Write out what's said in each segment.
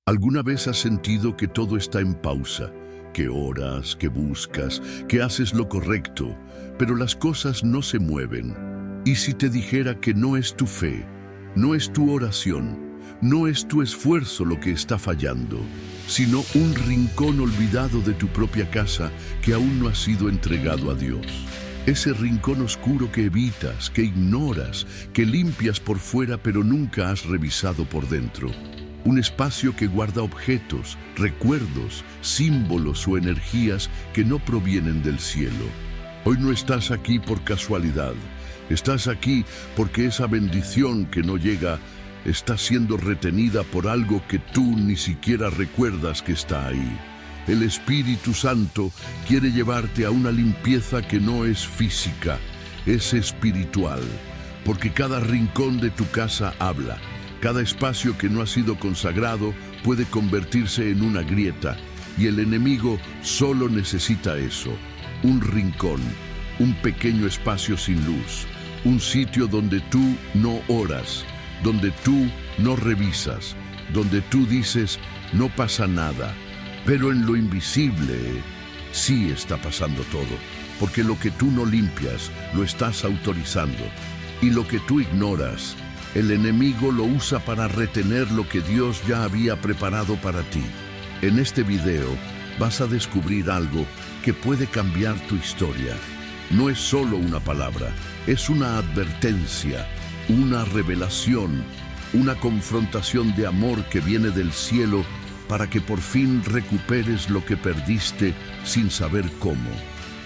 ¿Alguna vez has sentido que todo está en pausa? Que oras, que buscas, que haces lo correcto, pero las cosas no se mueven. ¿Y si te dijera que no es tu fe, no es tu oración, no es tu esfuerzo lo que está fallando, sino un rincón olvidado de tu propia casa que aún no ha sido entregado a Dios? Ese rincón oscuro que evitas, que ignoras, que limpias por fuera pero nunca has revisado por dentro. Un espacio que guarda objetos, recuerdos, símbolos o energías que no provienen del cielo. Hoy no estás aquí por casualidad. Estás aquí porque esa bendición que no llega está siendo retenida por algo que tú ni siquiera recuerdas que está ahí. El Espíritu Santo quiere llevarte a una limpieza que no es física, es espiritual, porque cada rincón de tu casa habla. Cada espacio que no ha sido consagrado puede convertirse en una grieta, y el enemigo solo necesita eso: un rincón, un pequeño espacio sin luz, un sitio donde tú no oras, donde tú no revisas, donde tú dices, no pasa nada. Pero en lo invisible sí está pasando todo, porque lo que tú no limpias lo estás autorizando, y lo que tú ignoras, el enemigo lo usa para retener lo que Dios ya había preparado para ti. En este video vas a descubrir algo que puede cambiar tu historia. No es solo una palabra, es una advertencia, una revelación, una confrontación de amor que viene del cielo para que por fin recuperes lo que perdiste sin saber cómo.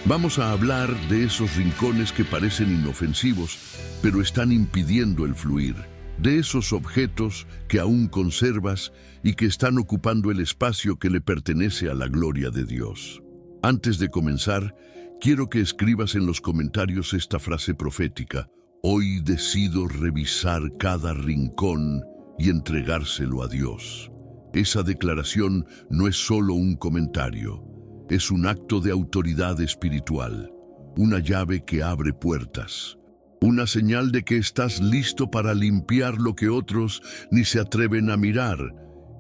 Vamos a hablar de esos rincones que parecen inofensivos, pero están impidiendo el fluir, de esos objetos que aún conservas y que están ocupando el espacio que le pertenece a la gloria de Dios. Antes de comenzar, quiero que escribas en los comentarios esta frase profética: hoy decido revisar cada rincón y entregárselo a Dios. Esa declaración no es solo un comentario, es un acto de autoridad espiritual, una llave que abre puertas, una señal de que estás listo para limpiar lo que otros ni se atreven a mirar.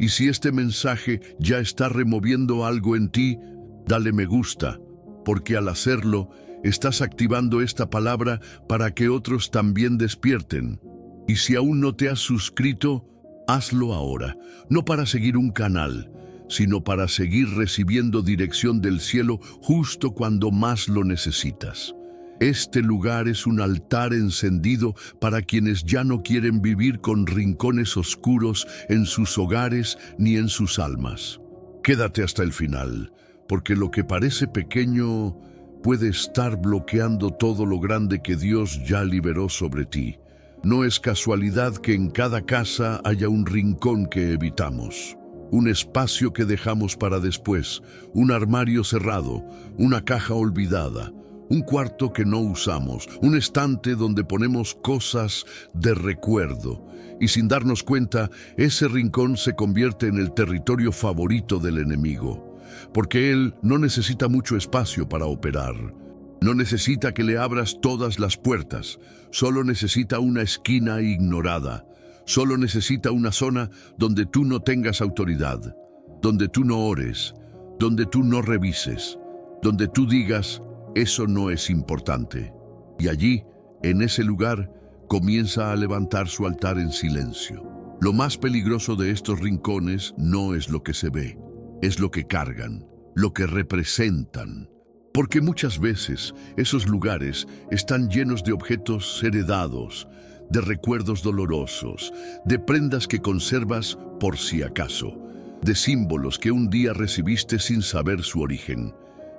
Y si este mensaje ya está removiendo algo en ti, dale me gusta, porque al hacerlo, estás activando esta palabra para que otros también despierten. Y si aún no te has suscrito, hazlo ahora, no para seguir un canal, sino para seguir recibiendo dirección del cielo justo cuando más lo necesitas. Este lugar es un altar encendido para quienes ya no quieren vivir con rincones oscuros en sus hogares ni en sus almas. Quédate hasta el final, porque lo que parece pequeño puede estar bloqueando todo lo grande que Dios ya liberó sobre ti. No es casualidad que en cada casa haya un rincón que evitamos, un espacio que dejamos para después, un armario cerrado, una caja olvidada, un cuarto que no usamos, un estante donde ponemos cosas de recuerdo. Y sin darnos cuenta, ese rincón se convierte en el territorio favorito del enemigo, porque él no necesita mucho espacio para operar. No necesita que le abras todas las puertas, solo necesita una esquina ignorada, solo necesita una zona donde tú no tengas autoridad, donde tú no ores, donde tú no revises, donde tú digas, eso no es importante. Y allí, en ese lugar, comienza a levantar su altar en silencio. Lo más peligroso de estos rincones no es lo que se ve, es lo que cargan, lo que representan. Porque muchas veces esos lugares están llenos de objetos heredados, de recuerdos dolorosos, de prendas que conservas por si acaso, de símbolos que un día recibiste sin saber su origen.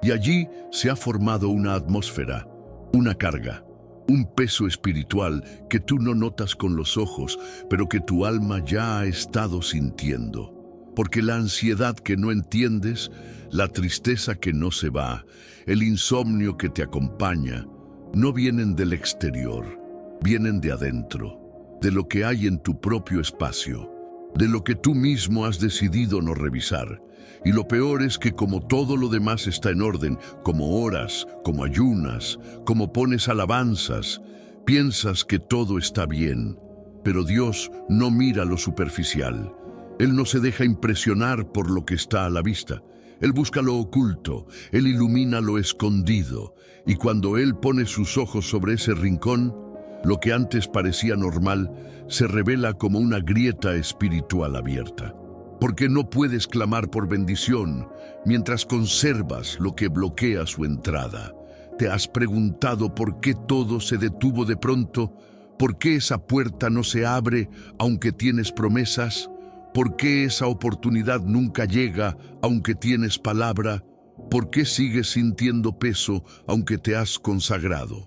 Y allí se ha formado una atmósfera, una carga, un peso espiritual que tú no notas con los ojos, pero que tu alma ya ha estado sintiendo. Porque la ansiedad que no entiendes, la tristeza que no se va, el insomnio que te acompaña, no vienen del exterior, vienen de adentro, de lo que hay en tu propio espacio, de lo que tú mismo has decidido no revisar. Y lo peor es que como todo lo demás está en orden, como oras, como ayunas, como pones alabanzas, piensas que todo está bien. Pero Dios no mira lo superficial. Él no se deja impresionar por lo que está a la vista. Él busca lo oculto, Él ilumina lo escondido, y cuando Él pone sus ojos sobre ese rincón, lo que antes parecía normal se revela como una grieta espiritual abierta. Porque no puedes clamar por bendición mientras conservas lo que bloquea su entrada. ¿Te has preguntado por qué todo se detuvo de pronto? ¿Por qué esa puerta no se abre aunque tienes promesas? ¿Por qué esa oportunidad nunca llega aunque tienes palabra? ¿Por qué sigues sintiendo peso aunque te has consagrado?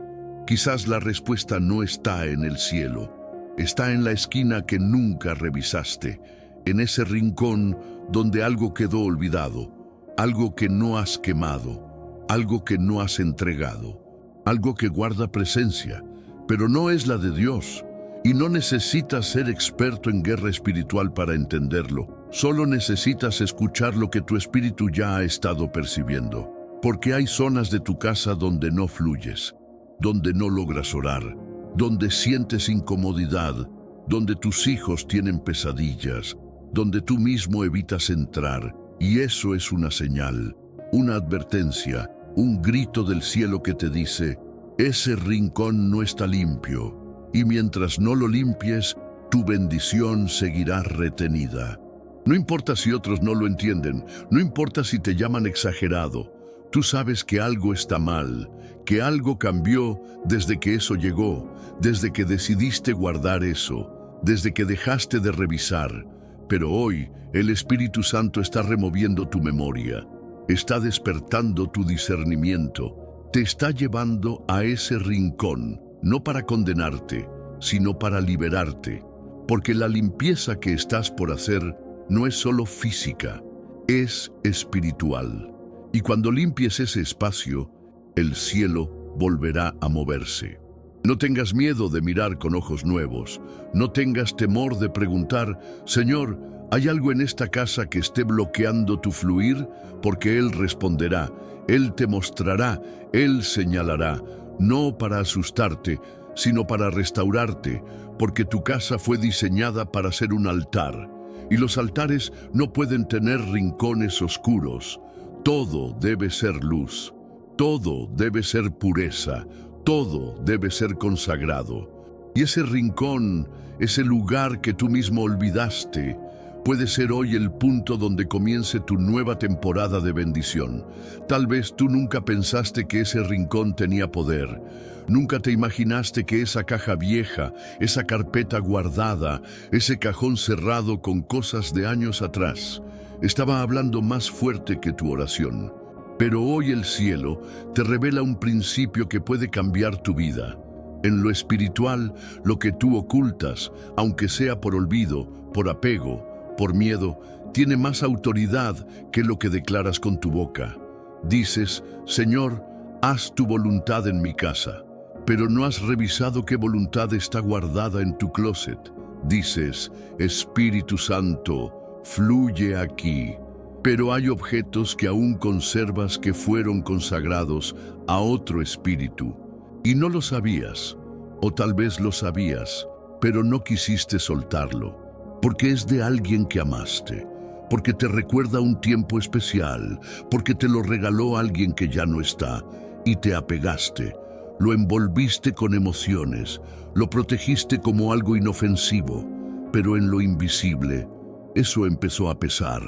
Quizás la respuesta no está en el cielo, está en la esquina que nunca revisaste, en ese rincón donde algo quedó olvidado, algo que no has quemado, algo que no has entregado, algo que guarda presencia, pero no es la de Dios. Y no necesitas ser experto en guerra espiritual para entenderlo. Solo necesitas escuchar lo que tu espíritu ya ha estado percibiendo. Porque hay zonas de tu casa donde no fluyes, donde no logras orar, donde sientes incomodidad, donde tus hijos tienen pesadillas, donde tú mismo evitas entrar. Y eso es una señal, una advertencia, un grito del cielo que te dice, ese rincón no está limpio. Y mientras no lo limpies, tu bendición seguirá retenida. No importa si otros no lo entienden, no importa si te llaman exagerado, tú sabes que algo está mal, que algo cambió desde que eso llegó, desde que decidiste guardar eso, desde que dejaste de revisar. Pero hoy el Espíritu Santo está removiendo tu memoria, está despertando tu discernimiento, te está llevando a ese rincón. No para condenarte, sino para liberarte, porque la limpieza que estás por hacer no es solo física, es espiritual. Y cuando limpies ese espacio, el cielo volverá a moverse. No tengas miedo de mirar con ojos nuevos, no tengas temor de preguntar, Señor, ¿hay algo en esta casa que esté bloqueando tu fluir? Porque Él responderá, Él te mostrará, Él señalará. No para asustarte, sino para restaurarte, porque tu casa fue diseñada para ser un altar, y los altares no pueden tener rincones oscuros. Todo debe ser luz, todo debe ser pureza, todo debe ser consagrado. Y ese rincón, ese lugar que tú mismo olvidaste, puede ser hoy el punto donde comience tu nueva temporada de bendición. Tal vez tú nunca pensaste que ese rincón tenía poder. Nunca te imaginaste que esa caja vieja, esa carpeta guardada, ese cajón cerrado con cosas de años atrás, estaba hablando más fuerte que tu oración. Pero hoy el cielo te revela un principio que puede cambiar tu vida. En lo espiritual, lo que tú ocultas, aunque sea por olvido, por apego, por miedo, tiene más autoridad que lo que declaras con tu boca. Dices, Señor, haz tu voluntad en mi casa, pero no has revisado qué voluntad está guardada en tu closet. Dices, Espíritu Santo, fluye aquí, pero hay objetos que aún conservas que fueron consagrados a otro espíritu, y no lo sabías, o tal vez lo sabías, pero no quisiste soltarlo. Porque es de alguien que amaste, porque te recuerda un tiempo especial, porque te lo regaló alguien que ya no está, y te apegaste, lo envolviste con emociones, lo protegiste como algo inofensivo, pero en lo invisible, eso empezó a pesar.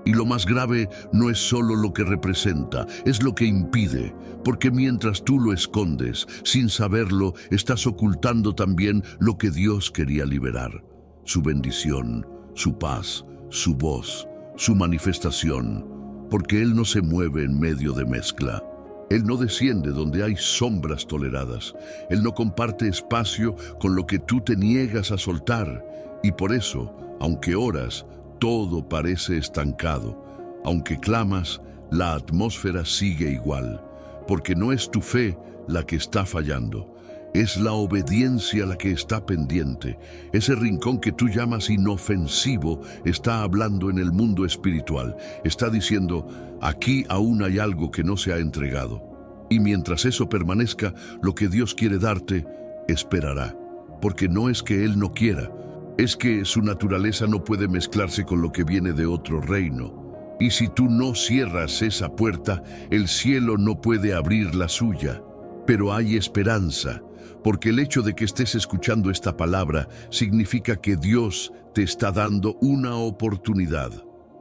Y lo más grave no es solo lo que representa, es lo que impide, porque mientras tú lo escondes, sin saberlo, estás ocultando también lo que Dios quería liberar. Su bendición, su paz, su voz, su manifestación, porque Él no se mueve en medio de mezcla. Él no desciende donde hay sombras toleradas. Él no comparte espacio con lo que tú te niegas a soltar. Y por eso, aunque oras, todo parece estancado. Aunque clamas, la atmósfera sigue igual, porque no es tu fe la que está fallando. Es la obediencia la que está pendiente. Ese rincón que tú llamas inofensivo está hablando en el mundo espiritual. Está diciendo, aquí aún hay algo que no se ha entregado. Y mientras eso permanezca, lo que Dios quiere darte, esperará. Porque no es que Él no quiera, Es que su naturaleza no puede mezclarse con lo que viene de otro reino. Y si tú no cierras esa puerta, el cielo no puede abrir la suya. Pero hay esperanza, porque el hecho de que estés escuchando esta palabra significa que Dios te está dando una oportunidad,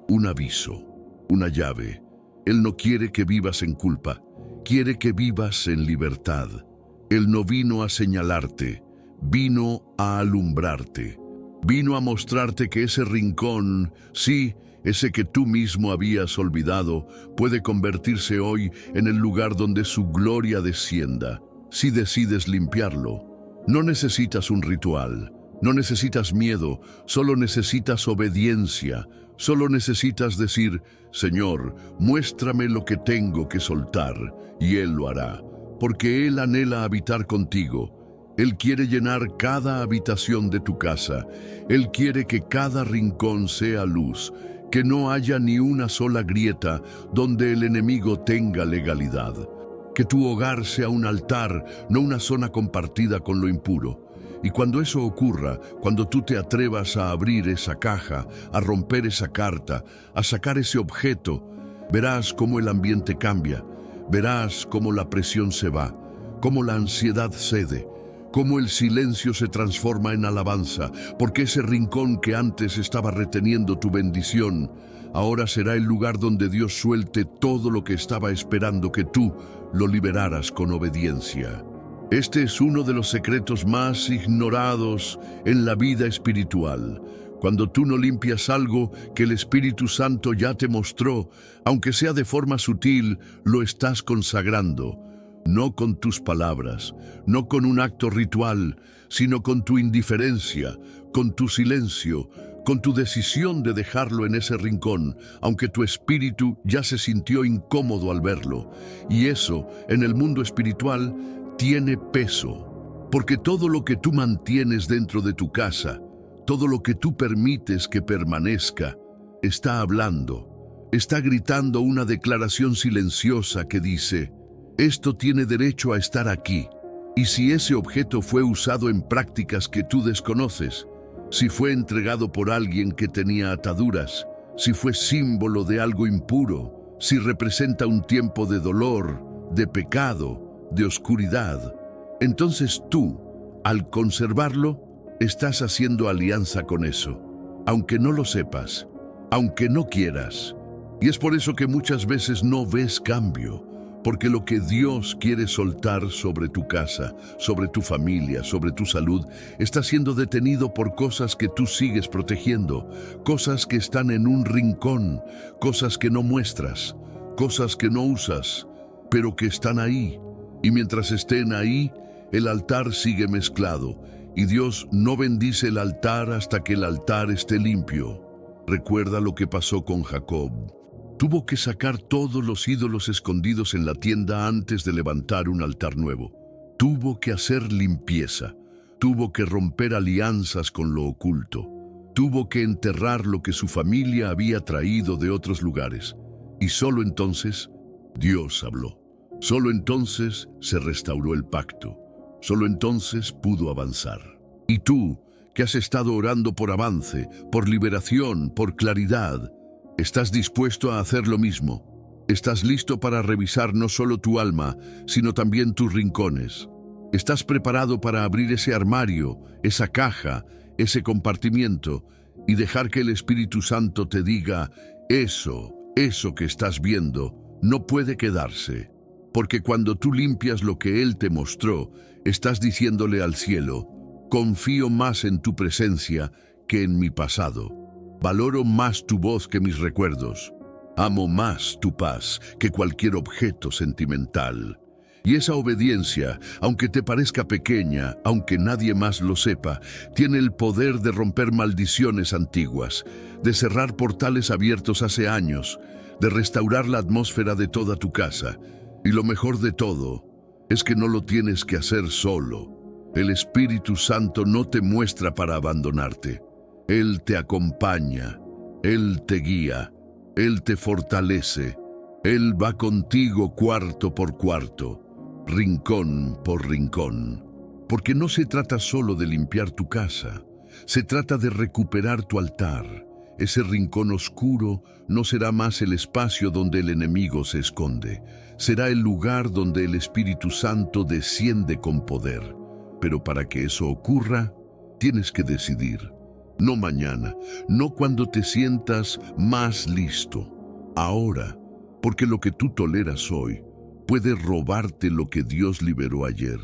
un aviso, una llave. Él no quiere que vivas en culpa, quiere que vivas en libertad. Él no vino a señalarte, vino a alumbrarte. Vino a mostrarte que ese rincón, sí, ese que tú mismo habías olvidado, puede convertirse hoy en el lugar donde su gloria descienda, si decides limpiarlo. No necesitas un ritual, no necesitas miedo, solo necesitas obediencia, solo necesitas decir, Señor, muéstrame lo que tengo que soltar, y Él lo hará, porque Él anhela habitar contigo. Él quiere llenar cada habitación de tu casa. Él quiere que cada rincón sea luz, que no haya ni una sola grieta donde el enemigo tenga legalidad. Que tu hogar sea un altar, no una zona compartida con lo impuro. Y cuando eso ocurra, cuando tú te atrevas a abrir esa caja, a romper esa carta, a sacar ese objeto, verás cómo el ambiente cambia, verás cómo la presión se va, cómo la ansiedad cede, cómo el silencio se transforma en alabanza, porque ese rincón que antes estaba reteniendo tu bendición, ahora será el lugar donde Dios suelte todo lo que estaba esperando que tú lo liberaras con obediencia. Este es uno de los secretos más ignorados en la vida espiritual. Cuando tú no limpias algo que el Espíritu Santo ya te mostró, aunque sea de forma sutil, lo estás consagrando. No con tus palabras, no con un acto ritual, sino con tu indiferencia, con tu silencio, con tu decisión de dejarlo en ese rincón, aunque tu espíritu ya se sintió incómodo al verlo. Y eso, en el mundo espiritual, tiene peso, porque todo lo que tú mantienes dentro de tu casa, todo lo que tú permites que permanezca, está hablando, está gritando una declaración silenciosa que dice, esto tiene derecho a estar aquí. Y si ese objeto fue usado en prácticas que tú desconoces, si fue entregado por alguien que tenía ataduras, si fue símbolo de algo impuro, si representa un tiempo de dolor, de pecado, de oscuridad, entonces tú, al conservarlo, estás haciendo alianza con eso, aunque no lo sepas, aunque no quieras. Y es por eso que muchas veces no ves cambio, porque lo que Dios quiere soltar sobre tu casa, sobre tu familia, sobre tu salud, está siendo detenido por cosas que tú sigues protegiendo, cosas que están en un rincón, cosas que no muestras, cosas que no usas, pero que están ahí. Y mientras estén ahí, el altar sigue mezclado, y Dios no bendice el altar hasta que el altar esté limpio. Recuerda lo que pasó con Jacob. Tuvo que sacar todos los ídolos escondidos en la tienda antes de levantar un altar nuevo. Tuvo que hacer limpieza. Tuvo que romper alianzas con lo oculto. Tuvo que enterrar lo que su familia había traído de otros lugares. Y solo entonces Dios habló. Solo entonces se restauró el pacto. Solo entonces pudo avanzar. Y tú, que has estado orando por avance, por liberación, por claridad, ¿estás dispuesto a hacer lo mismo? ¿Estás listo para revisar no solo tu alma, sino también tus rincones? ¿Estás preparado para abrir ese armario, esa caja, ese compartimiento y dejar que el Espíritu Santo te diga, eso que estás viendo, no puede quedarse? Porque cuando tú limpias lo que Él te mostró, estás diciéndole al cielo, confío más en tu presencia que en mi pasado. Valoro más tu voz que mis recuerdos. Amo más tu paz que cualquier objeto sentimental. Y esa obediencia, aunque te parezca pequeña, aunque nadie más lo sepa, tiene el poder de romper maldiciones antiguas, de cerrar portales abiertos hace años, de restaurar la atmósfera de toda tu casa. Y lo mejor de todo es que no lo tienes que hacer solo. El Espíritu Santo no te muestra para abandonarte. Él te acompaña, Él te guía, Él te fortalece. Él va contigo cuarto por cuarto, rincón por rincón. Porque no se trata solo de limpiar tu casa, Se trata de recuperar tu altar. Ese rincón oscuro no será más el espacio donde el enemigo se esconde. Será el lugar donde el Espíritu Santo desciende con poder. Pero para que eso ocurra, tienes que decidir. No mañana, no cuando te sientas más listo. Ahora, porque lo que tú toleras hoy puede robarte lo que Dios liberó ayer.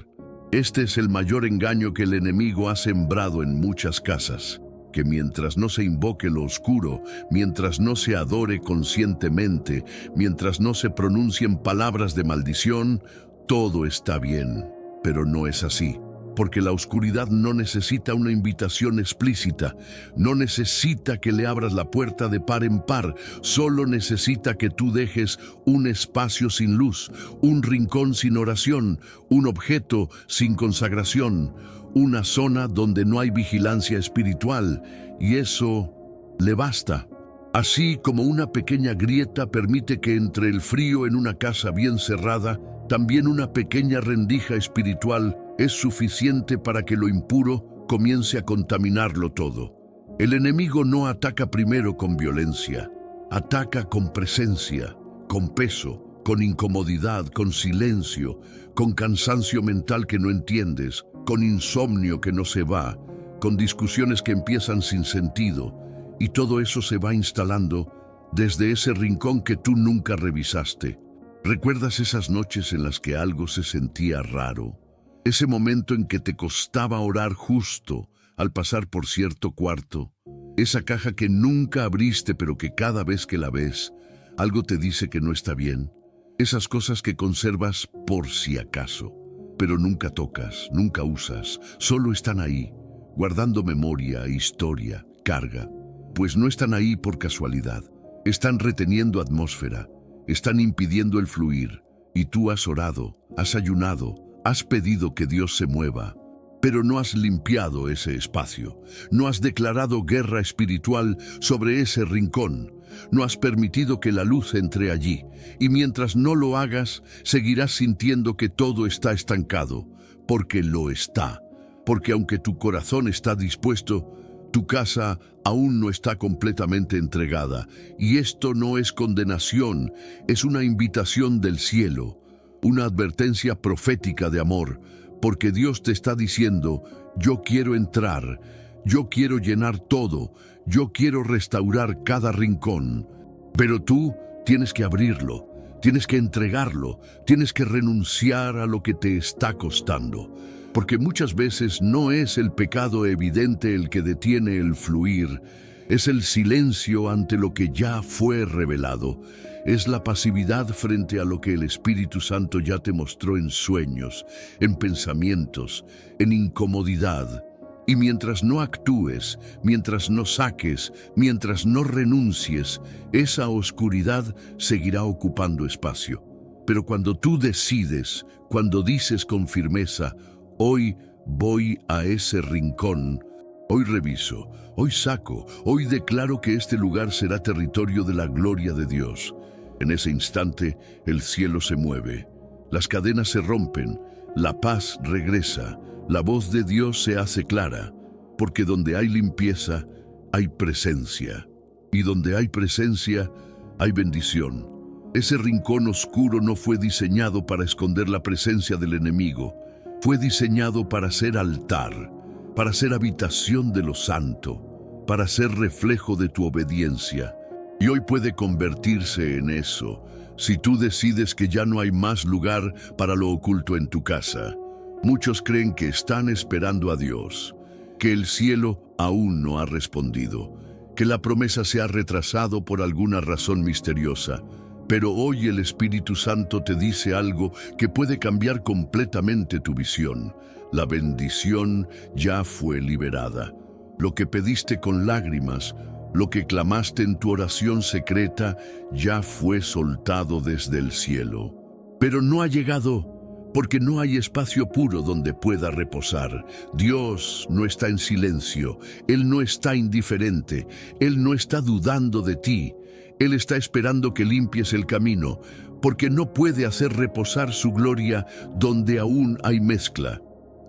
Este es el mayor engaño que el enemigo ha sembrado en muchas casas. Que mientras no se invoque lo oscuro, mientras no se adore conscientemente, mientras no se pronuncien palabras de maldición, todo está bien. Pero no es así, porque la oscuridad no necesita una invitación explícita, no necesita que le abras la puerta de par en par, solo necesita que tú dejes un espacio sin luz, un rincón sin oración, un objeto sin consagración, una zona donde no hay vigilancia espiritual, y eso le basta. Así como una pequeña grieta permite que entre el frío en una casa bien cerrada, también una pequeña rendija espiritual es suficiente para que lo impuro comience a contaminarlo todo. El enemigo no ataca primero con violencia, ataca con presencia, con peso, con incomodidad, con silencio, con cansancio mental que no entiendes, con insomnio que no se va, con discusiones que empiezan sin sentido, y todo eso se va instalando desde ese rincón que tú nunca revisaste. ¿Recuerdas esas noches en las que algo se sentía raro? Ese momento en que te costaba orar justo al pasar por cierto cuarto. Esa caja que nunca abriste pero que cada vez que la ves, algo te dice que no está bien. Esas cosas que conservas por si acaso, pero nunca tocas, nunca usas, solo están ahí, guardando memoria, historia, carga. Pues no están ahí por casualidad, están reteniendo atmósfera, están impidiendo el fluir, y tú has orado, has ayunado, has pedido que Dios se mueva, pero no has limpiado ese espacio, no has declarado guerra espiritual sobre ese rincón, no has permitido que la luz entre allí, y mientras no lo hagas, seguirás sintiendo que todo está estancado, porque lo está, porque aunque tu corazón está dispuesto, tu casa aún no está completamente entregada, y esto no es condenación, es una invitación del cielo, una advertencia profética de amor, porque Dios te está diciendo, yo quiero entrar, yo quiero llenar todo, yo quiero restaurar cada rincón, pero tú tienes que abrirlo, tienes que entregarlo, tienes que renunciar a lo que te está costando. Porque muchas veces no es el pecado evidente el que detiene el fluir, es el silencio ante lo que ya fue revelado, es la pasividad frente a lo que el Espíritu Santo ya te mostró en sueños, en pensamientos, en incomodidad. Y mientras no actúes, mientras no saques, mientras no renuncies, esa oscuridad seguirá ocupando espacio. Pero cuando tú decides, cuando dices con firmeza, hoy voy a ese rincón, hoy reviso, hoy saco, hoy declaro que este lugar será territorio de la gloria de Dios. En ese instante, el cielo se mueve, las cadenas se rompen, la paz regresa, la voz de Dios se hace clara, porque donde hay limpieza, hay presencia, y donde hay presencia, hay bendición. Ese rincón oscuro no fue diseñado para esconder la presencia del enemigo, fue diseñado para ser altar, para ser habitación de lo santo, para ser reflejo de tu obediencia. Y hoy puede convertirse en eso, si tú decides que ya no hay más lugar para lo oculto en tu casa. Muchos creen que están esperando a Dios, que el cielo aún no ha respondido, que la promesa se ha retrasado por alguna razón misteriosa. Pero hoy el Espíritu Santo te dice algo que puede cambiar completamente tu visión. La bendición ya fue liberada. Lo que pediste con lágrimas, lo que clamaste en tu oración secreta, ya fue soltado desde el cielo. Pero no ha llegado porque no hay espacio puro donde pueda reposar. Dios no está en silencio, Él no está indiferente, Él no está dudando de ti. Él está esperando que limpies el camino, porque no puede hacer reposar su gloria donde aún hay mezcla.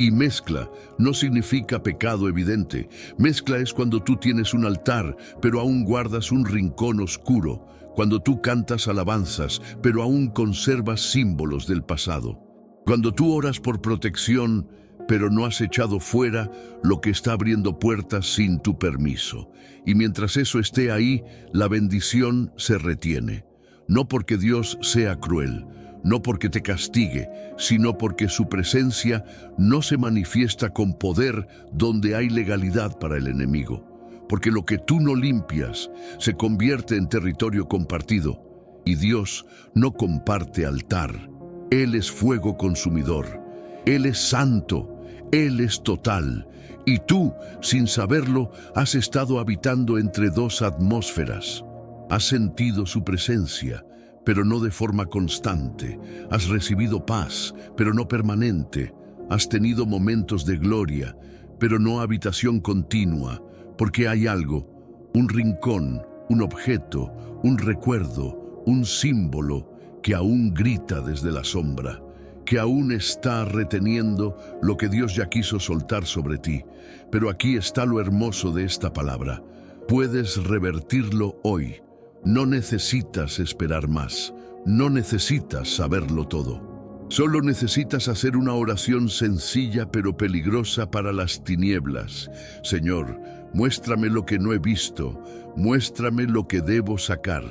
Y mezcla no significa pecado evidente. Mezcla es cuando tú tienes un altar, pero aún guardas un rincón oscuro. Cuando tú cantas alabanzas, pero aún conservas símbolos del pasado. Cuando tú oras por protección, pero no has echado fuera lo que está abriendo puertas sin tu permiso. Y mientras eso esté ahí, la bendición se retiene. No porque Dios sea cruel, no porque te castigue, sino porque su presencia no se manifiesta con poder donde hay legalidad para el enemigo. Porque lo que tú no limpias se convierte en territorio compartido. Y Dios no comparte altar. Él es fuego consumidor. Él es santo. Él es total. Y tú, sin saberlo, has estado habitando entre dos atmósferas. Has sentido su presencia, pero no de forma constante. Has recibido paz, pero no permanente. Has tenido momentos de gloria, pero no habitación continua, porque hay algo, un rincón, un objeto, un recuerdo, un símbolo que aún grita desde la sombra, que aún está reteniendo lo que Dios ya quiso soltar sobre ti. Pero aquí está lo hermoso de esta palabra. Puedes revertirlo hoy. No necesitas esperar más, no necesitas saberlo todo. Solo necesitas hacer una oración sencilla pero peligrosa para las tinieblas. Señor, muéstrame lo que no he visto, muéstrame lo que debo sacar.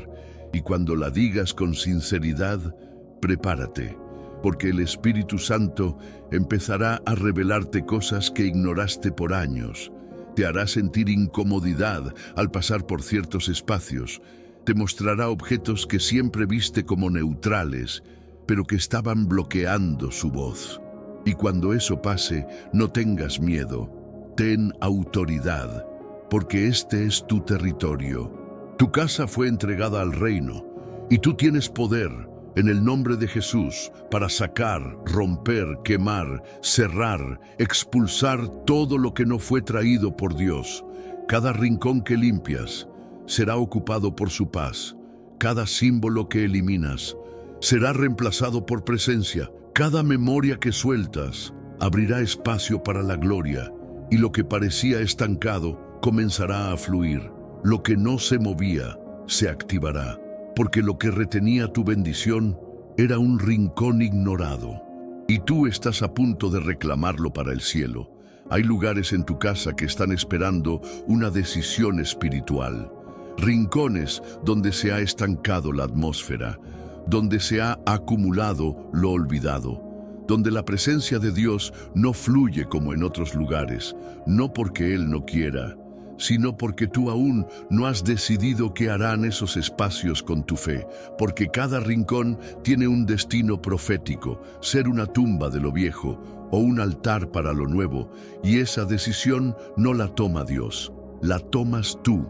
Y cuando la digas con sinceridad, prepárate, porque el Espíritu Santo empezará a revelarte cosas que ignoraste por años. Te hará sentir incomodidad al pasar por ciertos espacios. Te mostrará objetos que siempre viste como neutrales, pero que estaban bloqueando su voz. Y cuando eso pase, no tengas miedo. Ten autoridad, porque este es tu territorio. Tu casa fue entregada al reino, y tú tienes poder, en el nombre de Jesús, para sacar, romper, quemar, cerrar, expulsar todo lo que no fue traído por Dios. Cada rincón que limpias será ocupado por su paz. Cada símbolo que eliminas será reemplazado por presencia. Cada memoria que sueltas abrirá espacio para la gloria, y lo que parecía estancado comenzará a fluir. Lo que no se movía se activará, porque lo que retenía tu bendición era un rincón ignorado. Y tú estás a punto de reclamarlo para el cielo. Hay lugares en tu casa que están esperando una decisión espiritual. Rincones donde se ha estancado la atmósfera, donde se ha acumulado lo olvidado, donde la presencia de Dios no fluye como en otros lugares, no porque Él no quiera, sino porque tú aún no has decidido qué harán esos espacios con tu fe, porque cada rincón tiene un destino profético, ser una tumba de lo viejo o un altar para lo nuevo, y esa decisión no la toma Dios, la tomas tú.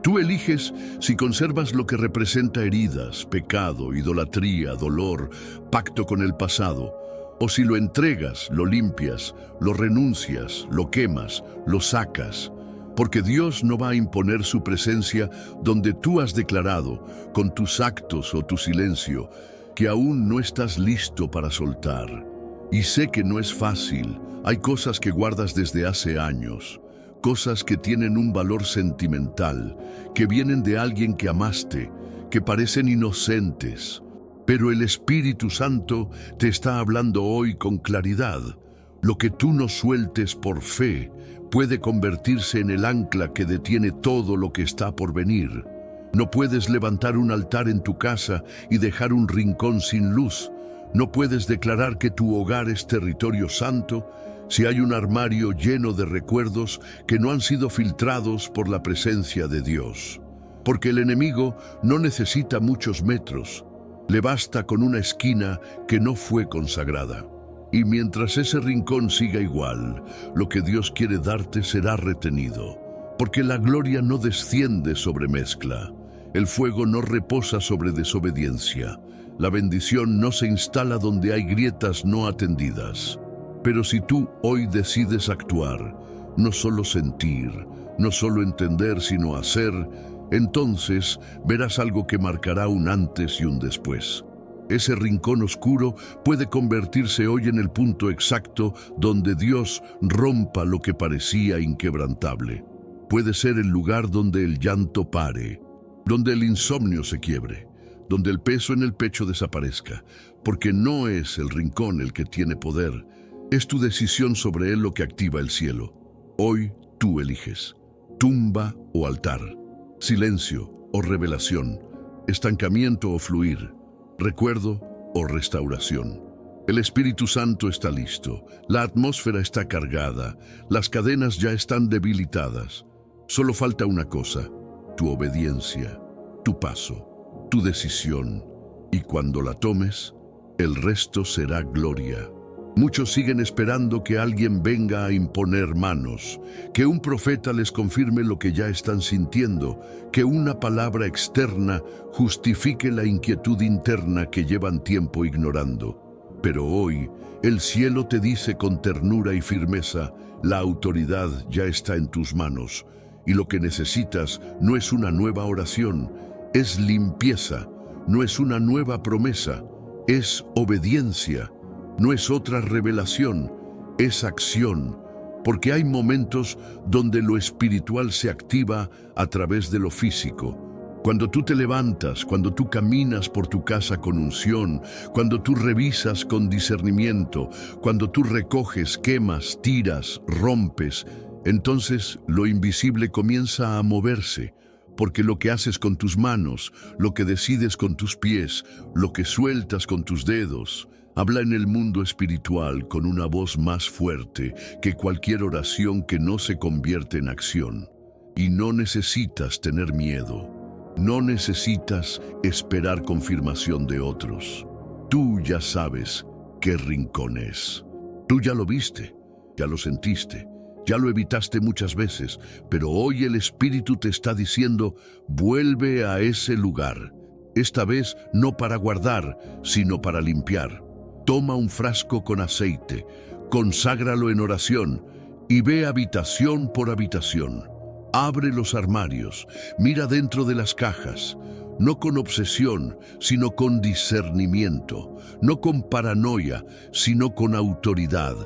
Tú eliges si conservas lo que representa heridas, pecado, idolatría, dolor, pacto con el pasado, o si lo entregas, lo limpias, lo renuncias, lo quemas, lo sacas. Porque Dios no va a imponer su presencia donde tú has declarado, con tus actos o tu silencio, que aún no estás listo para soltar. Y sé que no es fácil, hay cosas que guardas desde hace años, cosas que tienen un valor sentimental, que vienen de alguien que amaste, que parecen inocentes. Pero el Espíritu Santo te está hablando hoy con claridad. Lo que tú no sueltes por fe puede convertirse en el ancla que detiene todo lo que está por venir. No puedes levantar un altar en tu casa y dejar un rincón sin luz. No puedes declarar que tu hogar es territorio santo si hay un armario lleno de recuerdos que no han sido filtrados por la presencia de Dios. Porque el enemigo no necesita muchos metros, le basta con una esquina que no fue consagrada. Y mientras ese rincón siga igual, lo que Dios quiere darte será retenido. Porque la gloria no desciende sobre mezcla, el fuego no reposa sobre desobediencia, la bendición no se instala donde hay grietas no atendidas. Pero si tú hoy decides actuar, no solo sentir, no solo entender, sino hacer, entonces verás algo que marcará un antes y un después. Ese rincón oscuro puede convertirse hoy en el punto exacto donde Dios rompa lo que parecía inquebrantable. Puede ser el lugar donde el llanto pare, donde el insomnio se quiebre, donde el peso en el pecho desaparezca, porque no es el rincón el que tiene poder, es tu decisión sobre él lo que activa el cielo. Hoy tú eliges, tumba o altar, silencio o revelación, estancamiento o fluir, recuerdo o restauración. El Espíritu Santo está listo, la atmósfera está cargada, las cadenas ya están debilitadas. Solo falta una cosa, tu obediencia, tu paso, tu decisión, y cuando la tomes, el resto será gloria. Muchos siguen esperando que alguien venga a imponer manos, que un profeta les confirme lo que ya están sintiendo, que una palabra externa justifique la inquietud interna que llevan tiempo ignorando. Pero hoy, el cielo te dice con ternura y firmeza, la autoridad ya está en tus manos, y lo que necesitas no es una nueva oración, es limpieza, no es una nueva promesa, es obediencia. No es otra revelación, es acción, porque hay momentos donde lo espiritual se activa a través de lo físico. Cuando tú te levantas, cuando tú caminas por tu casa con unción, cuando tú revisas con discernimiento, cuando tú recoges, quemas, tiras, rompes, entonces lo invisible comienza a moverse, porque lo que haces con tus manos, lo que decides con tus pies, lo que sueltas con tus dedos, habla en el mundo espiritual con una voz más fuerte que cualquier oración que no se convierte en acción. Y no necesitas tener miedo. No necesitas esperar confirmación de otros. Tú ya sabes qué rincón es. Tú ya lo viste, ya lo sentiste, ya lo evitaste muchas veces, pero hoy el Espíritu te está diciendo, vuelve a ese lugar. Esta vez no para guardar, sino para limpiar. Toma un frasco con aceite, conságralo en oración y ve habitación por habitación. Abre los armarios, mira dentro de las cajas, no con obsesión, sino con discernimiento, no con paranoia, sino con autoridad,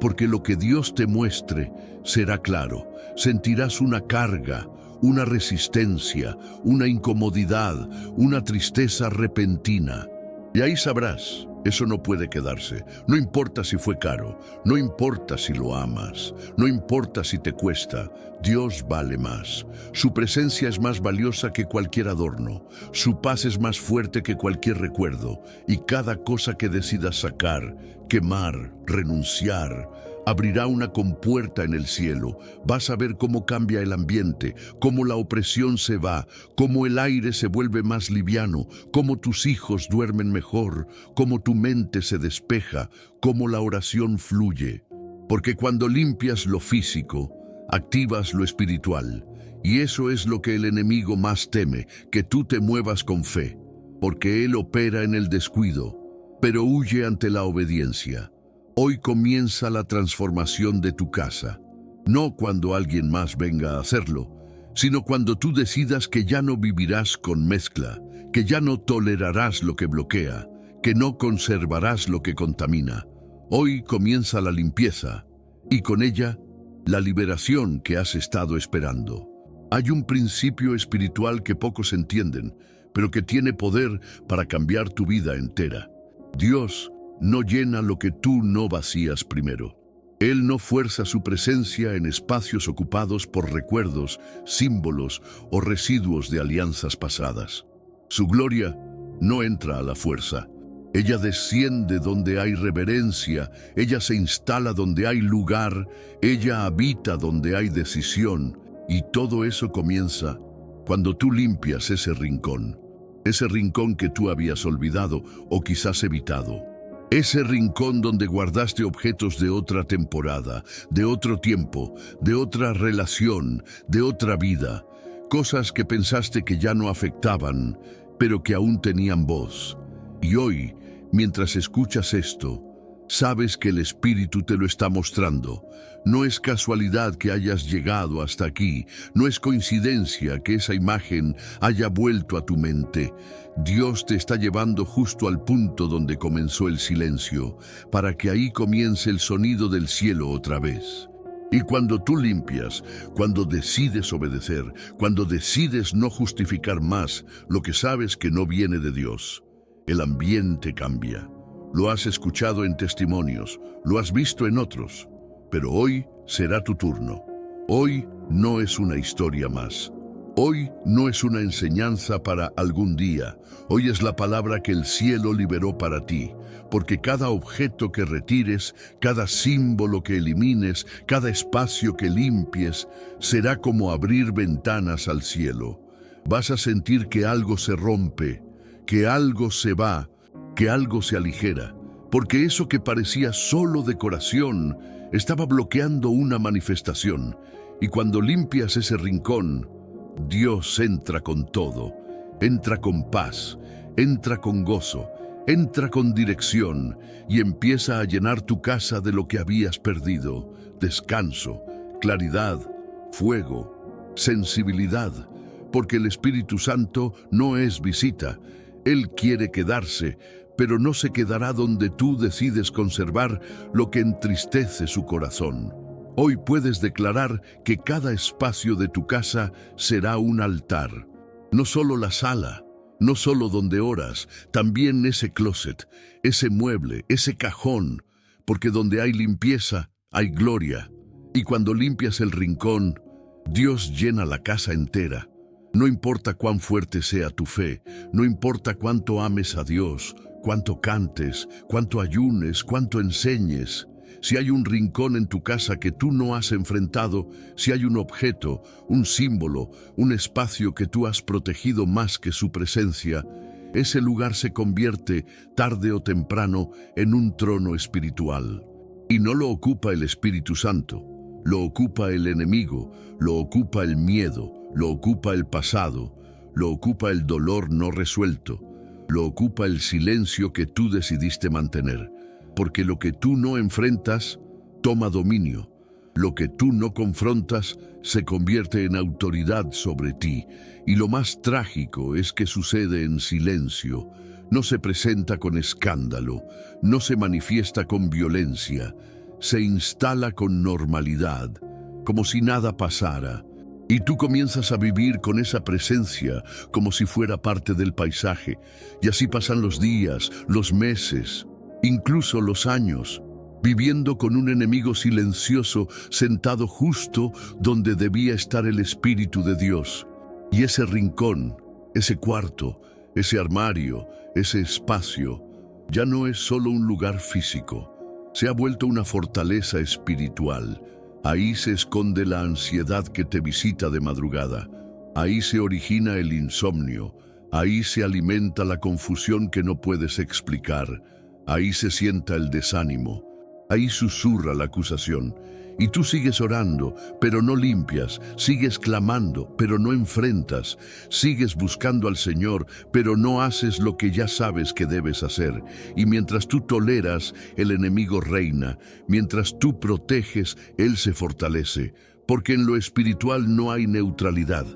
porque lo que Dios te muestre será claro. Sentirás una carga, una resistencia, una incomodidad, una tristeza repentina. Y ahí sabrás, eso no puede quedarse. No importa si fue caro, no importa si lo amas, no importa si te cuesta, Dios vale más. Su presencia es más valiosa que cualquier adorno, su paz es más fuerte que cualquier recuerdo, y cada cosa que decidas sacar, quemar, renunciar, abrirá una compuerta en el cielo. Vas a ver cómo cambia el ambiente, cómo la opresión se va, cómo el aire se vuelve más liviano, cómo tus hijos duermen mejor, cómo tu mente se despeja, cómo la oración fluye. Porque cuando limpias lo físico, activas lo espiritual. Y eso es lo que el enemigo más teme, que tú te muevas con fe, porque él opera en el descuido, pero huye ante la obediencia. Hoy comienza la transformación de tu casa, no cuando alguien más venga a hacerlo, sino cuando tú decidas que ya no vivirás con mezcla, que ya no tolerarás lo que bloquea, que no conservarás lo que contamina. Hoy comienza la limpieza, y con ella, la liberación que has estado esperando. Hay un principio espiritual que pocos entienden, pero que tiene poder para cambiar tu vida entera. Dios no llena lo que tú no vacías primero. Él no fuerza su presencia en espacios ocupados por recuerdos, símbolos o residuos de alianzas pasadas. Su gloria no entra a la fuerza. Ella desciende donde hay reverencia, ella se instala donde hay lugar, ella habita donde hay decisión, y todo eso comienza cuando tú limpias ese rincón que tú habías olvidado o quizás evitado. Ese rincón donde guardaste objetos de otra temporada, de otro tiempo, de otra relación, de otra vida, cosas que pensaste que ya no afectaban, pero que aún tenían voz. Y hoy, mientras escuchas esto, Sabes que el Espíritu te lo está mostrando. No es casualidad que hayas llegado hasta aquí. No es coincidencia que esa imagen haya vuelto a tu mente. Dios te está llevando justo al punto donde comenzó el silencio, para que ahí comience el sonido del cielo otra vez. Y cuando tú limpias, cuando decides obedecer, cuando decides no justificar más lo que sabes que no viene de Dios, el ambiente cambia. Lo has escuchado en testimonios, lo has visto en otros, pero hoy será tu turno. Hoy no es una historia más. Hoy no es una enseñanza para algún día. Hoy es la palabra que el cielo liberó para ti, porque cada objeto que retires, cada símbolo que elimines, cada espacio que limpies, será como abrir ventanas al cielo. Vas a sentir que algo se rompe, que algo se va, que algo se aligera, porque eso que parecía solo decoración estaba bloqueando una manifestación. Y cuando limpias ese rincón, Dios entra con todo, entra con paz, entra con gozo, entra con dirección y empieza a llenar tu casa de lo que habías perdido: descanso, claridad, fuego, sensibilidad, porque el Espíritu Santo no es visita. Él quiere quedarse, pero no se quedará donde tú decides conservar lo que entristece su corazón. Hoy puedes declarar que cada espacio de tu casa será un altar. No solo la sala, no solo donde oras, también ese closet, ese mueble, ese cajón, porque donde hay limpieza, hay gloria. Y cuando limpias el rincón, Dios llena la casa entera. No importa cuán fuerte sea tu fe, no importa cuánto ames a Dios, cuánto cantes, cuánto ayunes, cuánto enseñes. Si hay un rincón en tu casa que tú no has enfrentado, si hay un objeto, un símbolo, un espacio que tú has protegido más que su presencia, ese lugar se convierte, tarde o temprano, en un trono espiritual. Y no lo ocupa el Espíritu Santo, lo ocupa el enemigo, lo ocupa el miedo, lo ocupa el pasado, lo ocupa el dolor no resuelto, lo ocupa el silencio que tú decidiste mantener. Porque lo que tú no enfrentas, toma dominio. Lo que tú no confrontas, se convierte en autoridad sobre ti. Y lo más trágico es que sucede en silencio. No se presenta con escándalo, no se manifiesta con violencia. Se instala con normalidad, como si nada pasara. Y tú comienzas a vivir con esa presencia como si fuera parte del paisaje. Y así pasan los días, los meses, incluso los años, viviendo con un enemigo silencioso sentado justo donde debía estar el Espíritu de Dios. Y ese rincón, ese cuarto, ese armario, ese espacio, ya no es solo un lugar físico. Se ha vuelto una fortaleza espiritual. Ahí se esconde la ansiedad que te visita de madrugada. Ahí se origina el insomnio. Ahí se alimenta la confusión que no puedes explicar. Ahí se sienta el desánimo. Ahí susurra la acusación. Y tú sigues orando, pero no limpias. Sigues clamando, pero no enfrentas. Sigues buscando al Señor, pero no haces lo que ya sabes que debes hacer. Y mientras tú toleras, el enemigo reina. Mientras tú proteges, él se fortalece. Porque en lo espiritual no hay neutralidad.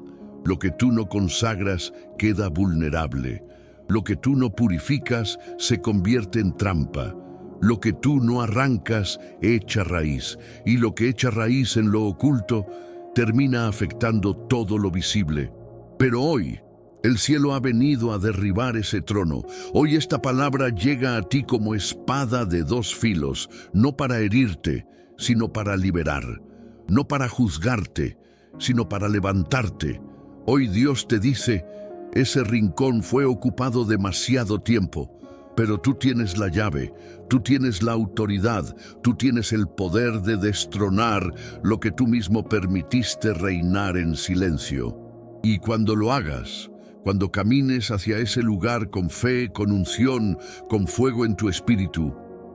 Lo que tú no consagras queda vulnerable. Lo que tú no purificas se convierte en trampa. Lo que tú no arrancas echa raíz, y lo que echa raíz en lo oculto termina afectando todo lo visible. Pero hoy, el cielo ha venido a derribar ese trono. Hoy esta palabra llega a ti como espada de dos filos, no para herirte, sino para liberar, no para juzgarte, sino para levantarte. Hoy Dios te dice: ese rincón fue ocupado demasiado tiempo. Pero tú tienes la llave, tú tienes la autoridad, tú tienes el poder de destronar lo que tú mismo permitiste reinar en silencio. Y cuando lo hagas, cuando camines hacia ese lugar con fe, con unción, con fuego en tu espíritu,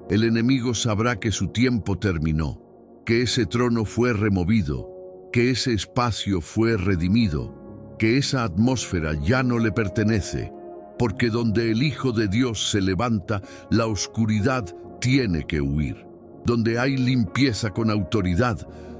el enemigo sabrá que su tiempo terminó, que ese trono fue removido, que ese espacio fue redimido, que esa atmósfera ya no le pertenece. Porque donde el Hijo de Dios se levanta, la oscuridad tiene que huir. Donde hay limpieza con autoridad,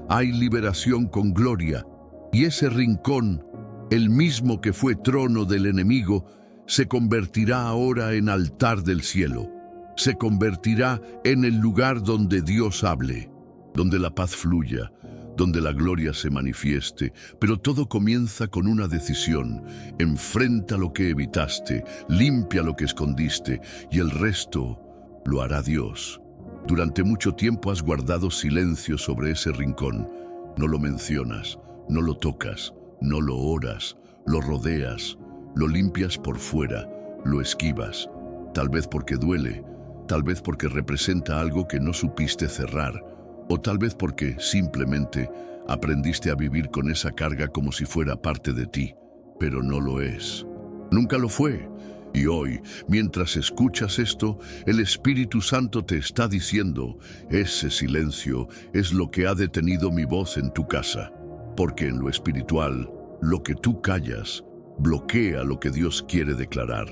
hay liberación con gloria. Y ese rincón, el mismo que fue trono del enemigo, se convertirá ahora en altar del cielo. Se convertirá en el lugar donde Dios hable, donde la paz fluya, donde la gloria se manifieste. Pero todo comienza con una decisión. Enfrenta lo que evitaste, limpia lo que escondiste, y el resto lo hará Dios. Durante mucho tiempo has guardado silencio sobre ese rincón. No lo mencionas, no lo tocas, no lo oras, lo rodeas, lo limpias por fuera, lo esquivas. Tal vez porque duele, tal vez porque representa algo que no supiste cerrar, o tal vez porque simplemente aprendiste a vivir con esa carga como si fuera parte de ti, pero no lo es. Nunca lo fue. Y hoy, mientras escuchas esto, el Espíritu Santo te está diciendo: ese silencio es lo que ha detenido mi voz en tu casa. Porque en lo espiritual, lo que tú callas bloquea lo que Dios quiere declarar.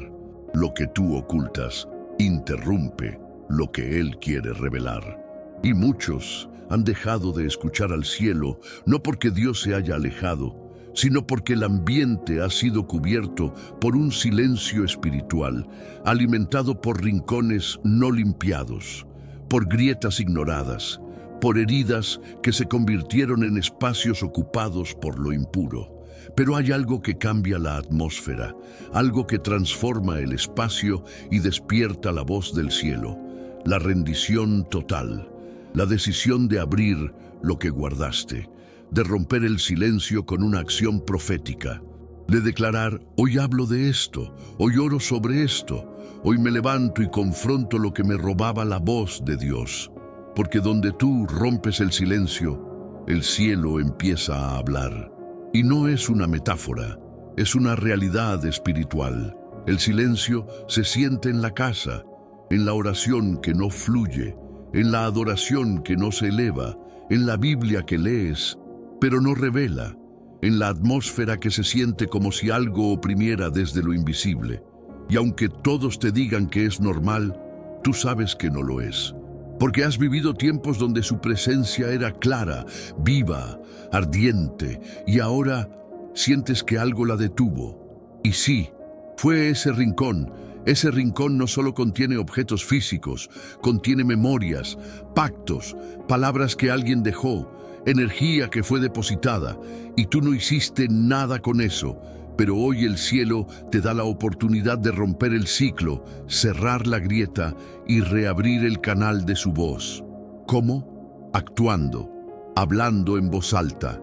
Lo que tú ocultas interrumpe lo que Él quiere revelar. Y muchos han dejado de escuchar al cielo, no porque Dios se haya alejado, sino porque el ambiente ha sido cubierto por un silencio espiritual, alimentado por rincones no limpiados, por grietas ignoradas, por heridas que se convirtieron en espacios ocupados por lo impuro. Pero hay algo que cambia la atmósfera, algo que transforma el espacio y despierta la voz del cielo, la rendición total, la decisión de abrir lo que guardaste, de romper el silencio con una acción profética, de declarar: hoy hablo de esto, hoy oro sobre esto, hoy me levanto y confronto lo que me robaba la voz de Dios. Porque donde tú rompes el silencio, el cielo empieza a hablar. Y no es una metáfora, es una realidad espiritual. El silencio se siente en la casa, en la oración que no fluye, en la adoración que no se eleva, en la Biblia que lees, pero no revela, en la atmósfera que se siente como si algo oprimiera desde lo invisible. Y aunque todos te digan que es normal, tú sabes que no lo es. Porque has vivido tiempos donde su presencia era clara, viva, ardiente, y ahora sientes que algo la detuvo. Y sí, fue ese rincón. Ese rincón no solo contiene objetos físicos, contiene memorias, pactos, palabras que alguien dejó, energía que fue depositada, y tú no hiciste nada con eso. Pero hoy el cielo te da la oportunidad de romper el ciclo, cerrar la grieta y reabrir el canal de su voz. ¿Cómo? Actuando, hablando en voz alta,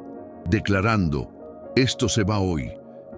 declarando: esto se va hoy,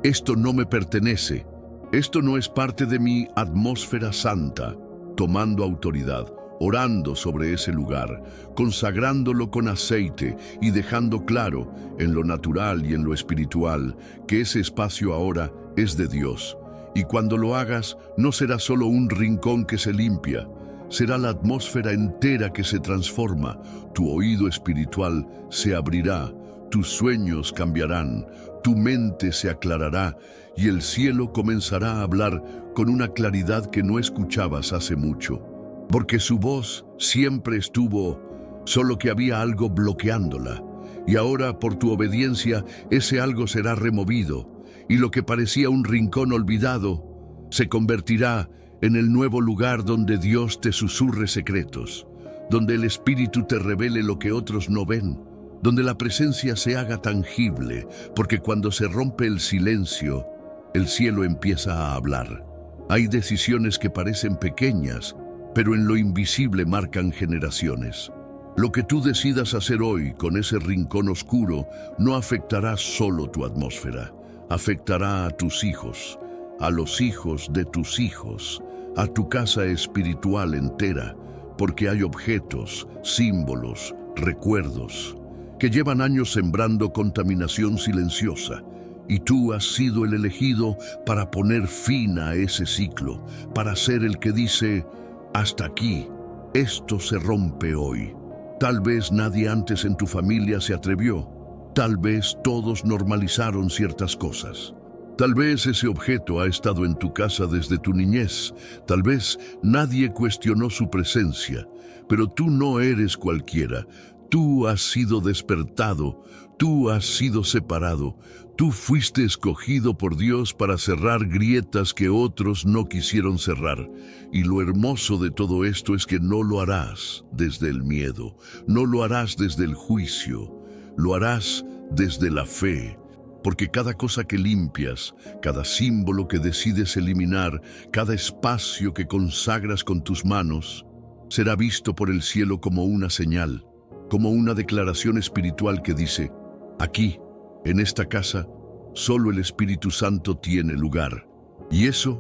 esto no me pertenece, esto no es parte de mi atmósfera santa, tomando autoridad, orando sobre ese lugar, consagrándolo con aceite y dejando claro, en lo natural y en lo espiritual, que ese espacio ahora es de Dios. Y cuando lo hagas, no será solo un rincón que se limpia, será la atmósfera entera que se transforma. Tu oído espiritual se abrirá, tus sueños cambiarán, tu mente se aclarará y el cielo comenzará a hablar con una claridad que no escuchabas hace mucho. Porque su voz siempre estuvo, solo que había algo bloqueándola. Y ahora, por tu obediencia, ese algo será removido, y lo que parecía un rincón olvidado se convertirá en el nuevo lugar donde Dios te susurre secretos, donde el Espíritu te revele lo que otros no ven, donde la presencia se haga tangible, porque cuando se rompe el silencio, el cielo empieza a hablar. Hay decisiones que parecen pequeñas, pero en lo invisible marcan generaciones. Lo que tú decidas hacer hoy con ese rincón oscuro no afectará solo tu atmósfera, afectará a tus hijos, a los hijos de tus hijos, a tu casa espiritual entera, porque hay objetos, símbolos, recuerdos, que llevan años sembrando contaminación silenciosa, y tú has sido el elegido para poner fin a ese ciclo, para ser el que dice: hasta aquí, esto se rompe hoy. Tal vez nadie antes en tu familia se atrevió. Tal vez todos normalizaron ciertas cosas. Tal vez ese objeto ha estado en tu casa desde tu niñez. Tal vez nadie cuestionó su presencia, pero tú no eres cualquiera. Tú has sido despertado, tú has sido separado, tú fuiste escogido por Dios para cerrar grietas que otros no quisieron cerrar. Y lo hermoso de todo esto es que no lo harás desde el miedo, no lo harás desde el juicio, lo harás desde la fe. Porque cada cosa que limpias, cada símbolo que decides eliminar, cada espacio que consagras con tus manos, será visto por el cielo como una señal, como una declaración espiritual que dice: aquí, en esta casa, solo el Espíritu Santo tiene lugar. Y eso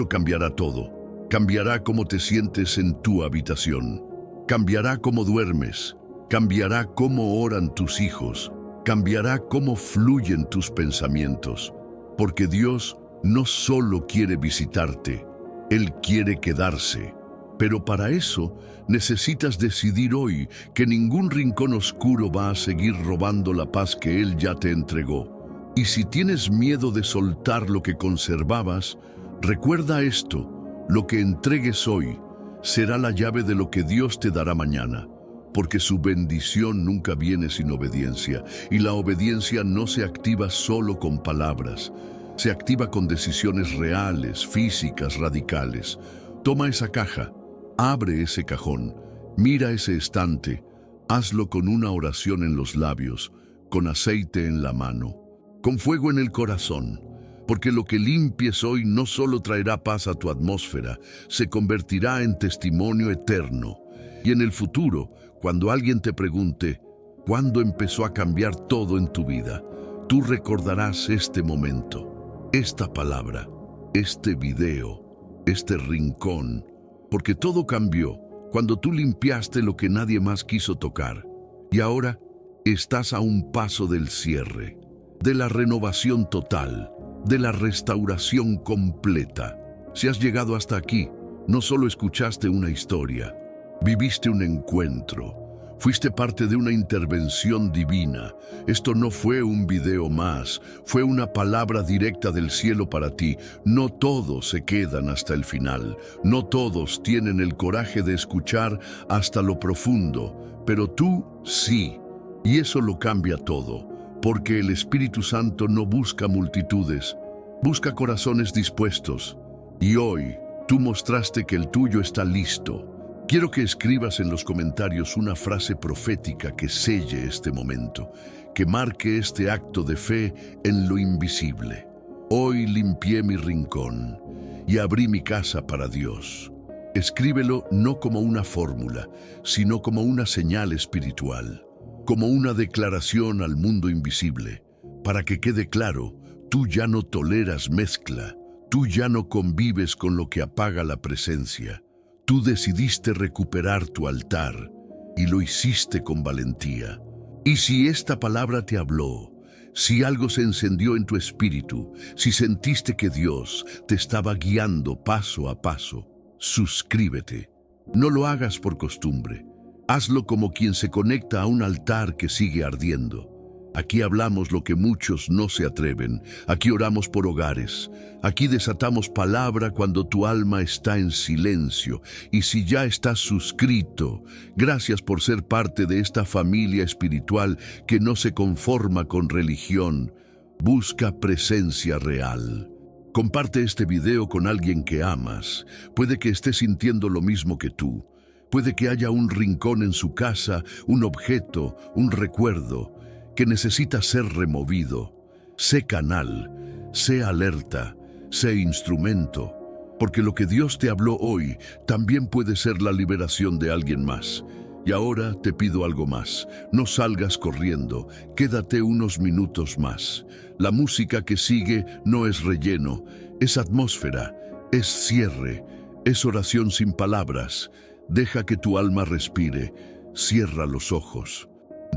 cambiará todo. Cambiará cómo te sientes en tu habitación. Cambiará cómo duermes. Cambiará cómo oran tus hijos. Cambiará cómo fluyen tus pensamientos. Porque Dios no solo quiere visitarte, Él quiere quedarse. Pero para eso necesitas decidir hoy que ningún rincón oscuro va a seguir robando la paz que Él ya te entregó. Y si tienes miedo de soltar lo que conservabas, recuerda esto: lo que entregues hoy será la llave de lo que Dios te dará mañana. Porque su bendición nunca viene sin obediencia, y la obediencia no se activa solo con palabras, se activa con decisiones reales, físicas, radicales. Toma esa caja. Abre ese cajón, mira ese estante, hazlo con una oración en los labios, con aceite en la mano, con fuego en el corazón, porque lo que limpies hoy no solo traerá paz a tu atmósfera, se convertirá en testimonio eterno. Y en el futuro, cuando alguien te pregunte cuándo empezó a cambiar todo en tu vida, tú recordarás este momento, esta palabra, este video, este rincón. Porque todo cambió cuando tú limpiaste lo que nadie más quiso tocar. Y ahora estás a un paso del cierre, de la renovación total, de la restauración completa. Si has llegado hasta aquí, no solo escuchaste una historia, viviste un encuentro. Fuiste parte de una intervención divina. Esto no fue un video más, fue una palabra directa del cielo para ti. No todos se quedan hasta el final, no todos tienen el coraje de escuchar hasta lo profundo, pero tú sí, y eso lo cambia todo, porque el Espíritu Santo no busca multitudes, busca corazones dispuestos. Y hoy tú mostraste que el tuyo está listo. Quiero que escribas en los comentarios una frase profética que selle este momento, que marque este acto de fe en lo invisible. Hoy limpié mi rincón y abrí mi casa para Dios. Escríbelo no como una fórmula, sino como una señal espiritual, como una declaración al mundo invisible, para que quede claro: tú ya no toleras mezcla, tú ya no convives con lo que apaga la presencia. Tú decidiste recuperar tu altar y lo hiciste con valentía. Y si esta palabra te habló, si algo se encendió en tu espíritu, si sentiste que Dios te estaba guiando paso a paso, suscríbete. No lo hagas por costumbre. Hazlo como quien se conecta a un altar que sigue ardiendo. Aquí hablamos lo que muchos no se atreven. Aquí oramos por hogares. Aquí desatamos palabra cuando tu alma está en silencio. Y si ya estás suscrito, gracias por ser parte de esta familia espiritual que no se conforma con religión. Busca presencia real. Comparte este video con alguien que amas. Puede que esté sintiendo lo mismo que tú. Puede que haya un rincón en su casa, un objeto, un recuerdo que necesita ser removido. Sé canal, sé alerta, sé instrumento, porque lo que Dios te habló hoy también puede ser la liberación de alguien más. Y ahora te pido algo más. No salgas corriendo, quédate unos minutos más. La música que sigue no es relleno, es atmósfera, es cierre, es oración sin palabras. Deja que tu alma respire, cierra los ojos.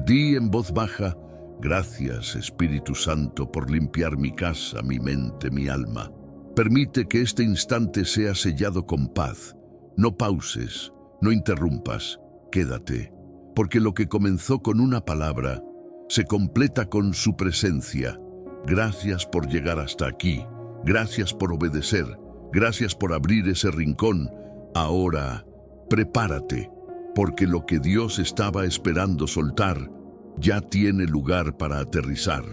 Di en voz baja: gracias, Espíritu Santo, por limpiar mi casa, mi mente, mi alma. Permite que este instante sea sellado con paz. No pauses, no interrumpas, quédate, porque lo que comenzó con una palabra se completa con su presencia. Gracias por llegar hasta aquí. Gracias por obedecer. Gracias por abrir ese rincón. Ahora, prepárate, porque lo que Dios estaba esperando soltar ya tiene lugar para aterrizar.